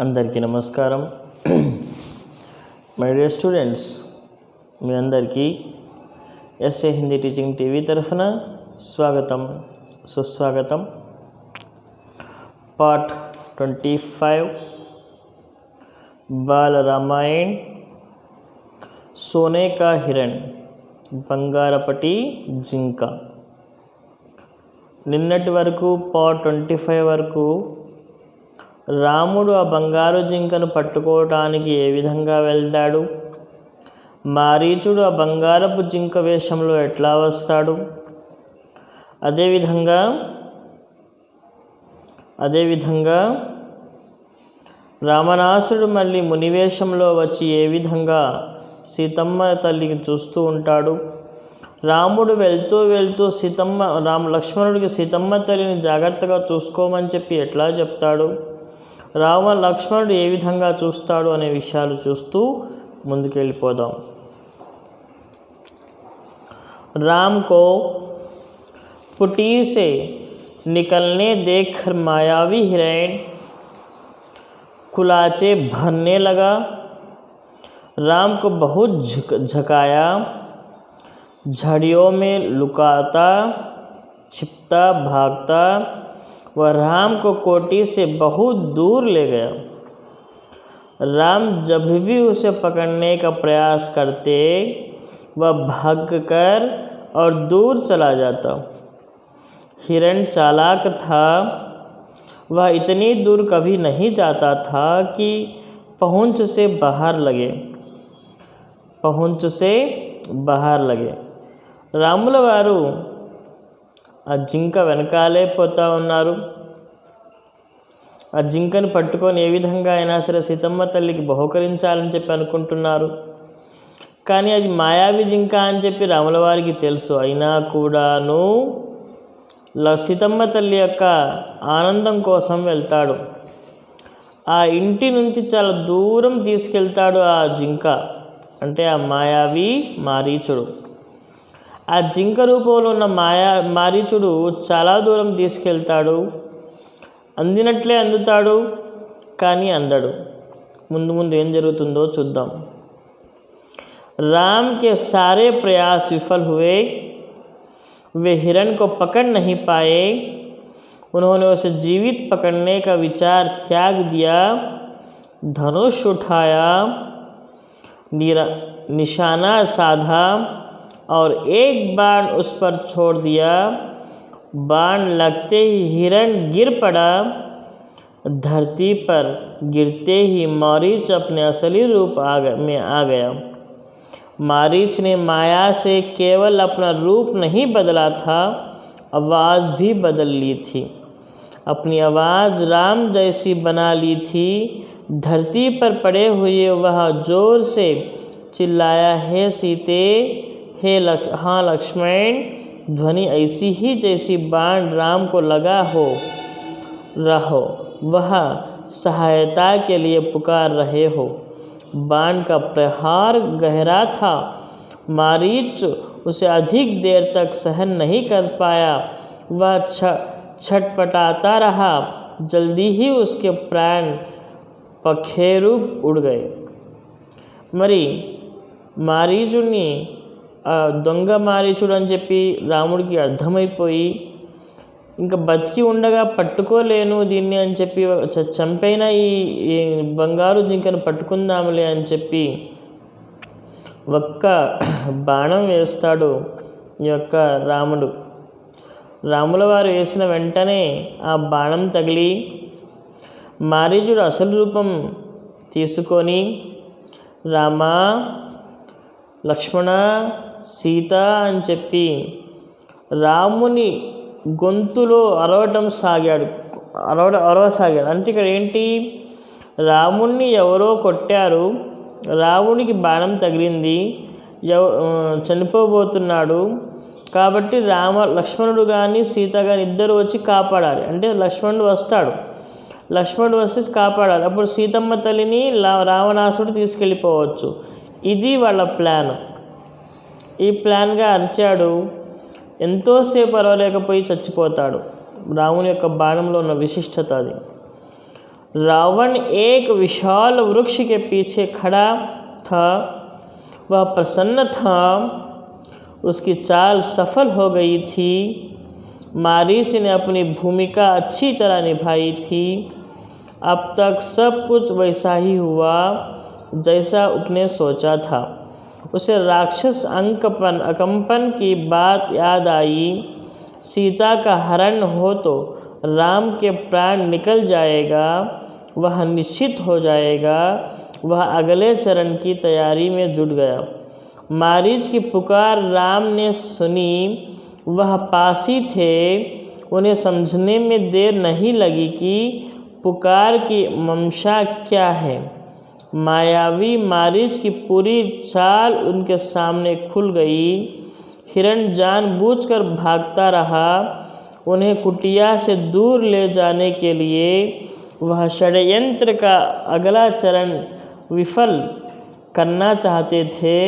అందరికీ నమస్కారం. My dear students, మీ అందరికీ ఎస్ఏ హిందీ టీచింగ్ టీవీ తరఫున స్వాగతం, సుస్వాగతం. పార్ట్ 25 బాల రామాయణ్ సోనే కా హిరణ్, బంగారపటి జింక. నిన్నటి వరకు పార్ట్ 25 వరకు రాముడు ఆ బంగారు జింకను పట్టుకోవటానికి ఏ విధంగా వెళ్తాడు, మారీచుడు ఆ బంగారపు జింక వేషంలో ఎట్లా వస్తాడు, అదేవిధంగా రావణాసుడు మళ్ళీ మునివేషంలో వచ్చి ఏ విధంగా సీతమ్మ తల్లికి చూస్తూ ఉంటాడు, రాముడు వెళ్తూ వెళ్తూ లక్ష్మణుడికి సీతమ్మ తల్లిని జాగ్రత్తగా చూసుకోమని చెప్పి ఎట్లా చెప్తాడు, లక్ష్మణుడు ఏ విధంగా చూస్తాడు అనే విషయాలు చూస్తూ ముందుకెళ్ళిపోదాం. राम को कुटीर से निकलने देखकर मायावी हिरण कुलाचे भरने लगा. राम को बहुत झकाया, झड़ियों में लुकाता छिपता भागता वह राम को कोठी से बहुत दूर ले गया. राम जब भी उसे पकड़ने का प्रयास करते वह भागकर और दूर चला जाता. हिरण चालाक था, वह इतनी दूर कभी नहीं जाता था कि पहुंच से बाहर लगे. రాముల వారు ఆ జింక వెనకాలే పోతూ ఉన్నారు. ఆ జింకను పట్టుకొని ఏ విధంగా అయినా సరే సీతమ్మ తల్లికి బహుకరించాలని చెప్పి అనుకుంటున్నారు. కానీ అది మాయావి జింక అని చెప్పి రాముల వారికి తెలుసు. అయినా కూడాను సీతమ్మ తల్లి యొక్క ఆనందం కోసం వెళ్తాడు. ఆ ఇంటి నుంచి చాలా దూరం తీసుకెళ్తాడు ఆ జింక, అంటే ఆ మాయావి మారీచుడు. ఆ జింక రూపంలో ఉన్న మారీచుడు చాలా దూరం తీసుకెళ్తాడు. అందినట్లే అందుతాడు, కానీ అందడు. ముందు ఏం జరుగుతుందో చూద్దాం. राम के सारे प्रयास विफल हुए, वे हिरण को पकड़ नहीं पाए. उन्होंने उसे जीवित पकड़ने का विचार त्याग दिया. धनुष उठाया, निशाना साधा और एक बाण उस पर छोड़ दिया. बाण लगते ही हिरण गिर पड़ा. धरती पर गिरते ही मारीच अपने असली रूप में आ गया. मारीच ने माया से केवल अपना रूप नहीं बदला था, आवाज़ भी बदल ली थी. अपनी आवाज़ राम जैसी बना ली थी. धरती पर पड़े हुए वह जोर से चिल्लाया, हे सीते, हाँ लक्ष्मण. ध्वनि ऐसी ही जैसी बाण राम को लगा रहो, वह सहायता के लिए पुकार रहे हो. बाण का प्रहार गहरा था. मारीच उसे अधिक देर तक सहन नहीं कर पाया. वह छटपटाता रहा. जल्दी ही उसके प्राण पखेरु उड़ गए. మరి మారీచుడిని దొంగ మారీచుడు అని చెప్పి రాముడికి అర్థమైపోయి ఇంకా బతికి ఉండగా పట్టుకోలేను దీన్ని అని చెప్పి చంపైనా ఈ బంగారు జింకను పట్టుకుందాములే అని చెప్పి ఒక్క బాణం వేస్తాడు ఈ యొక్క రాముడు. రాముల వారు వేసిన వెంటనే ఆ బాణం తగిలి మారీచుడు అసలు రూపం తీసుకొని రామ, లక్ష్మణ, సీత అని చెప్పి రాముని గొంతులో అరవసాగాడు. అంటే ఇక్కడ ఏంటి, రాముణ్ణి ఎవరో కొట్టారు, రామునికి బాణం తగిలింది, చనిపోబోతున్నాడు. కాబట్టి లక్ష్మణుడు కానీ సీత కానీ ఇద్దరు వచ్చి కాపాడాలి. అంటే లక్ష్మణుడు వస్తే కాపాడాలి. అప్పుడు సీతమ్మ తల్లిని రావణాసుడు తీసుకెళ్ళిపోవచ్చు. ఇది వాళ్ళ ప్లాన్. ఈ ప్లాన్గా అరిచాడు. ఎంతోసేపు అరవలేకపోయి చచ్చిపోతాడు. రాముని యొక్క బాణంలో ఉన్న విశిష్టత అది. रावण एक विशाल वृक्ष के पीछे खड़ा था। वह प्रसन्न था, उसकी चाल सफल हो गई थी। मारीच ने अपनी भूमिका अच्छी तरह निभाई थी। अब तक सब कुछ वैसा ही हुआ जैसा उसने सोचा था। उसे राक्षस अकंपन की बात याद आई। सीता का हरण हो तो राम के प्राण निकल जाएगा, वह निश्चित हो जाएगा। वह अगले चरण की तैयारी में जुट गया। मारीच की पुकार राम ने सुनी। वह पास ही थे। उन्हें समझने में देर नहीं लगी कि पुकार की मंशा क्या है। मायावी मारीच की पूरी चाल उनके सामने खुल गई। हिरण जानबूझकर भागता रहा। उन्हें कुटिया से दूर ले जाने के लिए वह षड्यंत्र का अगला चरण विफल करना चाहते थे।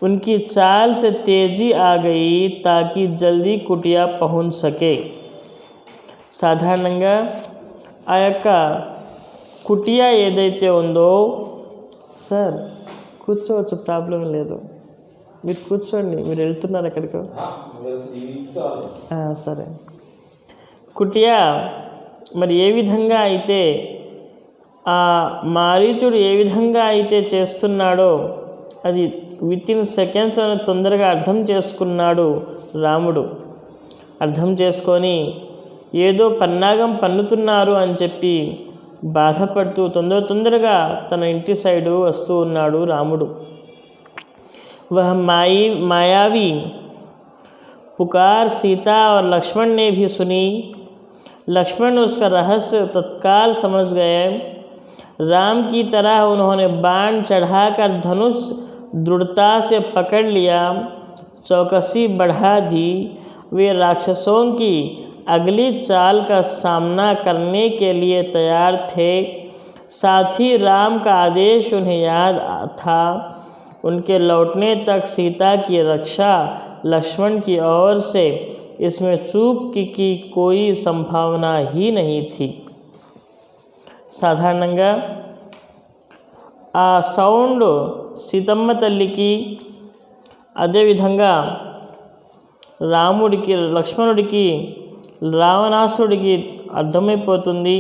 उनकी चाल से तेजी आ गई ताकि जल्दी कुटिया पहुंच सके। సాధారణంగా ఆ యొక్క కుటియా ఏదైతే ఉందో, సార్ కూర్చోవచ్చు, ప్రాబ్లం లేదు, మీరు కూర్చోండి, మీరు వెళ్తున్నారు ఎక్కడికో. సరే. కుటియా మరి ఏ విధంగా అయితే ఆ మారీచుడు ఏ విధంగా అయితే చేస్తున్నాడో అది వితిన్ సెకండ్స్ తొందరగా అర్థం చేసుకున్నాడు రాముడు. అర్థం చేసుకొని ఏదో పన్నాగం పన్నుతున్నారు అని చెప్పి బాధపడుతూ తొందరగా తన ఇంటి సైడు వస్తూ ఉన్నాడు రాముడు. वह मायावी पुकार सीता और लक्ष्मण ने भी सुनी। लक्ष्मण उसका रहस्य तत्काल समझ गए। राम की तरह उन्होंने बाण चढ़ाकर धनुष दृढ़ता से पकड़ लिया, चौकसी बढ़ा दी। वे राक्षसों की अगली चाल का सामना करने के लिए तैयार थे। साथ ही राम का आदेश उन्हें याद था। उनके लौटने तक सीता की रक्षा लक्ष्मण की ओर से इसमें चूक की कोई संभावना ही नहीं थी. సాధారణంగా ఆ సౌండ్ సీతమ్మ తల్లికి, అదేవిధంగా రాముడికి, లక్ష్మణుడికి, రావణాసుడికి అర్థమైపోతుంది.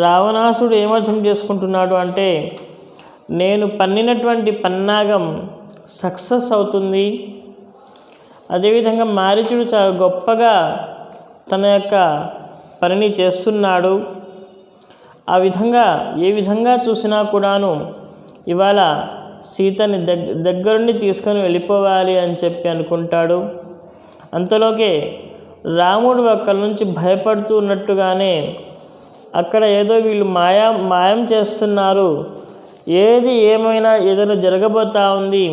రావణాసుడు ఏమర్థం చేసుకుంటున్నాడు అంటే, నేను పన్నినటువంటి పన్నాగం సక్సెస్ అవుతుంది. అదేవిధంగా మారీచుడు చాలా గొప్పగా తన యొక్క పనిని చేస్తున్నాడు. ఆ విధంగా ఏ విధంగా చూసినా కూడాను ఇవాళ సీతని దగ్గరుండి తీసుకొని వెళ్ళిపోవాలి అని చెప్పి అనుకుంటాడు. అంతలోకే రాముడు అక్కడి నుంచి భయపడుతూ ఉన్నట్టుగానే అక్కడ ఏదో వీళ్ళు మాయం చేస్తున్నారు, ఏది ఏమైనా ఏదైనా జరగబోతా ఉంది,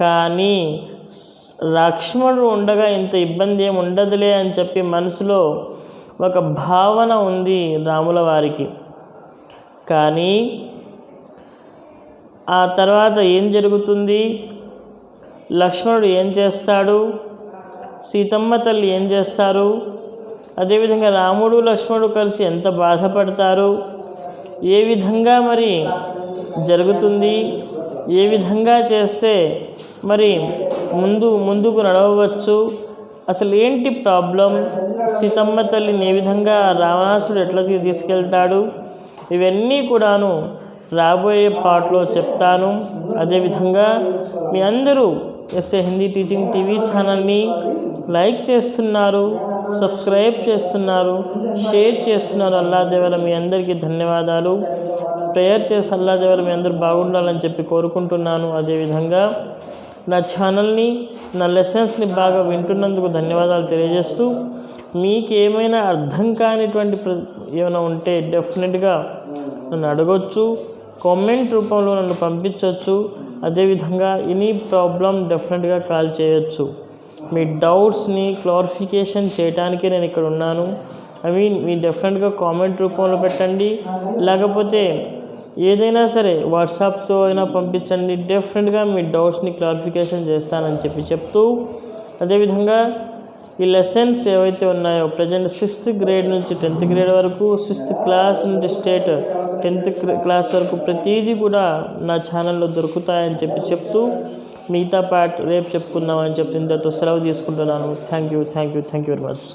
కానీ లక్ష్మణుడు ఉండగా ఇంత ఇబ్బంది ఏమి ఉండదులే అని చెప్పి మనసులో ఒక భావన ఉంది రాముల వారికి. కానీ ఆ తర్వాత ఏం జరుగుతుంది, లక్ష్మణుడు ఏం చేస్తాడు, సీతమ్మ తల్లి ఏం చేస్తారు, అదేవిధంగా రాముడు లక్ష్మణుడు కలిసి ఎంత బాధపడతారు, ఏ విధంగా మరి జరుగుతుంది, ఏ విధంగా చేస్తే మరి ముందుకు నడవచ్చు, అసలు ఏంటి ప్రాబ్లం, సీతమ్మ తల్లిని ఏ విధంగా రావణాసుడు ఎట్లా తీసుకెళ్తాడు, ఇవన్నీ కూడాను రాబోయే పాటలో చెప్తాను. అదేవిధంగా మీ అందరూ ఎస్ఏ హిందీ టీచింగ్ టీవీ ఛానల్ని లైక్ చేస్తున్నారు, సబ్స్క్రైబ్ చేస్తున్నారు, షేర్ చేస్తున్నారు. అల్లా దేవర మీ అందరికీ ధన్యవాదాలు. ప్రేయర్ చేసి అల్లా దేవర మీ అందరూ బాగుండాలని చెప్పి కోరుకుంటున్నాను. అదేవిధంగా నా ఛానల్ని, నా లెసన్స్ని బాగా వింటున్నందుకు ధన్యవాదాలు తెలియజేస్తూ, మీకు ఏమైనా అర్థం కానిటువంటి ఏమైనా ఉంటే డెఫినెట్గా నన్ను అడగొచ్చు, కామెంట్ రూపంలో నన్ను పంపించవచ్చు. అదేవిధంగా ఎనీ ప్రాబ్లం డెఫినెట్గా కాల్ చేయొచ్చు. మీ డౌట్స్ని క్లారిఫికేషన్ చేయడానికే నేను ఇక్కడ ఉన్నాను. మీ డెఫినెట్గా కామెంట్ రూపంలో పెట్టండి, లేకపోతే ఏదైనా సరే వాట్సాప్తో అయినా పంపించండి. డెఫినెట్గా మీ డౌట్స్ని క్లారిఫికేషన్ చేస్తానని చెప్తూ, అదేవిధంగా ఈ లెసన్స్ ఏవైతే ఉన్నాయో ప్రజెంట్ 6th గ్రేడ్ నుంచి 10th గ్రేడ్ వరకు, 6th క్లాస్ నుండి స్టేట్ 10th క్లాస్ వరకు ప్రతిదీ కూడా నా ఛానల్లో దొరుకుతాయని చెప్తూ మిగతా పార్ట్ రేపు చెప్పుకుందామని చెప్తే ఇంతటితో సెలవు తీసుకుంటున్నాను. Thank you very much.